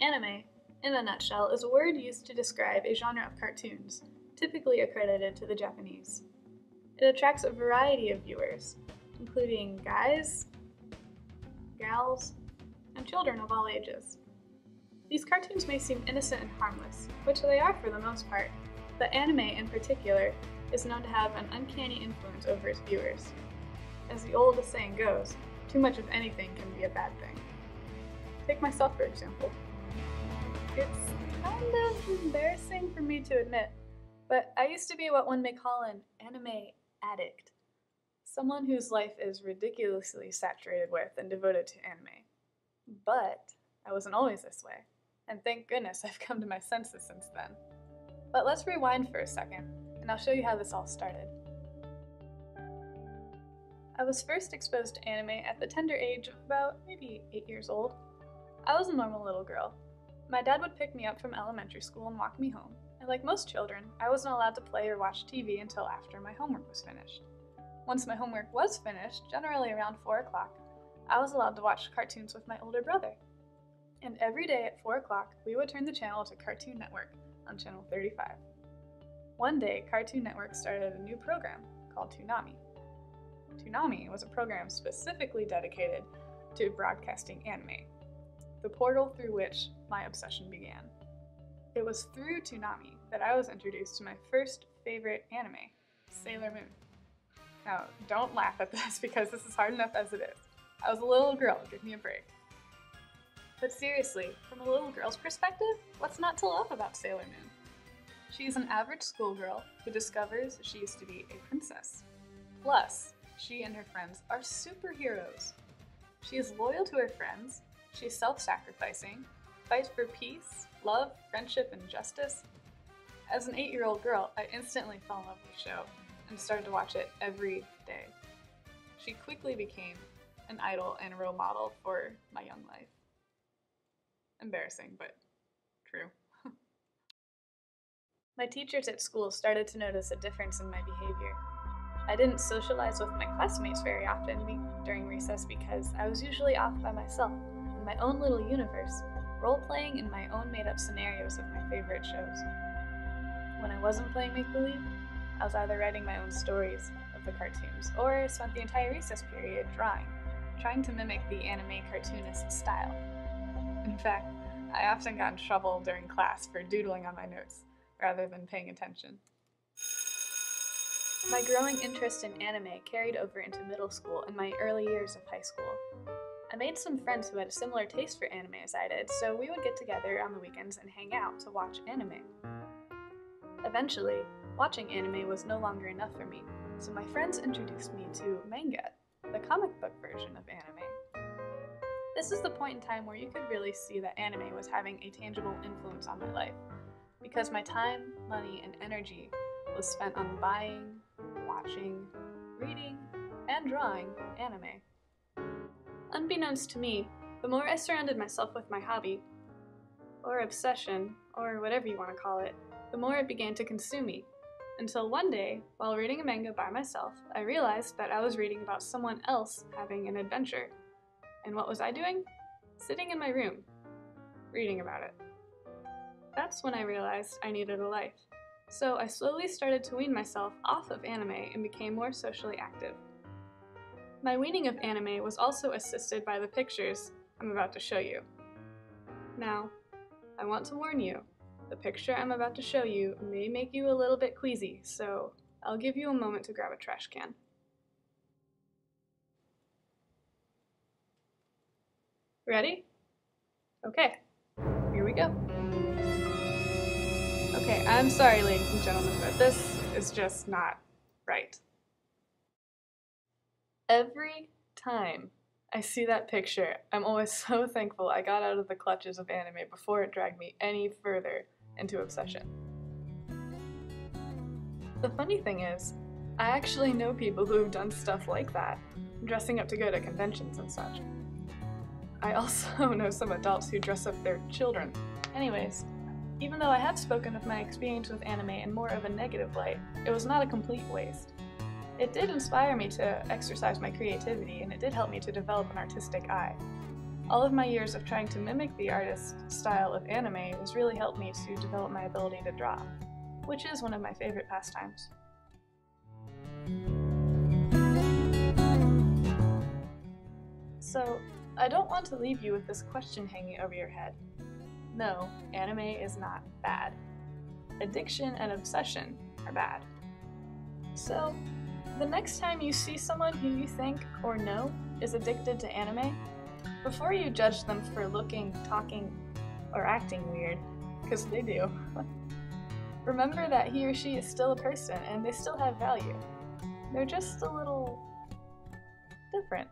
Anime, in a nutshell, is a word used to describe a genre of cartoons, typically accredited to the Japanese. It attracts a variety of viewers, including guys, gals, and children of all ages. These cartoons may seem innocent and harmless, which they are for the most part, but anime in particular is known to have an uncanny influence over its viewers. As the old saying goes, too much of anything can be a bad thing. Take myself, for example. It's kind of embarrassing for me to admit, but I used to be what one may call an anime addict. Someone whose life is ridiculously saturated with and devoted to anime. But I wasn't always this way, and thank goodness I've come to my senses since then. But let's rewind for a second, and I'll show you how this all started. I was first exposed to anime at the tender age of about maybe 8 years old. I was a normal little girl. My dad would pick me up from elementary school and walk me home, and like most children, I wasn't allowed to play or watch TV until after my homework was finished. Once my homework was finished, generally around 4 o'clock, I was allowed to watch cartoons with my older brother. And every day at 4 o'clock, we would turn the channel to Cartoon Network on channel 35. One day, Cartoon Network started a new program called Toonami. Toonami was a program specifically dedicated to broadcasting anime, the portal through which my obsession began. It was through Toonami that I was introduced to my first favorite anime, Sailor Moon. Now, don't laugh at this because this is hard enough as it is. I was a little girl, give me a break. But seriously, from a little girl's perspective, what's not to love about Sailor Moon? She's an average schoolgirl who discovers she used to be a princess. Plus, she and her friends are superheroes. She is loyal to her friends, she's self-sacrificing, fights for peace, love, friendship, and justice. As an 8-year-old girl, I instantly fell in love with the show and started to watch it every day. She quickly became an idol and a role model for my young life. Embarrassing, but true. My teachers at school started to notice a difference in my behavior. I didn't socialize with my classmates very often during recess because I was usually off by myself, in my own little universe, role-playing in my own made-up scenarios of my favorite shows. When I wasn't playing make-believe, I was either writing my own stories of the cartoons, or spent the entire recess period drawing, trying to mimic the anime cartoonist style. In fact, I often got in trouble during class for doodling on my notes, rather than paying attention. My growing interest in anime carried over into middle school and my early years of high school. I made some friends who had a similar taste for anime as I did, so we would get together on the weekends and hang out to watch anime. Eventually, watching anime was no longer enough for me, so my friends introduced me to manga, the comic book version of anime. This is the point in time where you could really see that anime was having a tangible influence on my life, because my time, money, and energy was spent on buying, watching, reading, and drawing anime. Unbeknownst to me, the more I surrounded myself with my hobby, or obsession, or whatever you want to call it, the more it began to consume me. Until one day, while reading a manga by myself, I realized that I was reading about someone else having an adventure. And what was I doing? Sitting in my room, reading about it. That's when I realized I needed a life. So I slowly started to wean myself off of anime and became more socially active. My weaning of anime was also assisted by the pictures I'm about to show you. Now, I want to warn you, the picture I'm about to show you may make you a little bit queasy, so I'll give you a moment to grab a trash can. Ready? Okay, here we go. Okay, I'm sorry, ladies and gentlemen, but this is just not right. Every time I see that picture, I'm always so thankful I got out of the clutches of anime before it dragged me any further into obsession. The funny thing is, I actually know people who have done stuff like that, dressing up to go to conventions and such. I also know some adults who dress up their children. Anyways, even though I have spoken of my experience with anime in more of a negative light, it was not a complete waste. It did inspire me to exercise my creativity, and it did help me to develop an artistic eye. All of my years of trying to mimic the artist's style of anime has really helped me to develop my ability to draw, which is one of my favorite pastimes. So, I don't want to leave you with this question hanging over your head. No, anime is not bad. Addiction and obsession are bad. So, the next time you see someone who you think or know is addicted to anime, before you judge them for looking, talking, or acting weird, because they do, remember that he or she is still a person and they still have value. They're just a little different.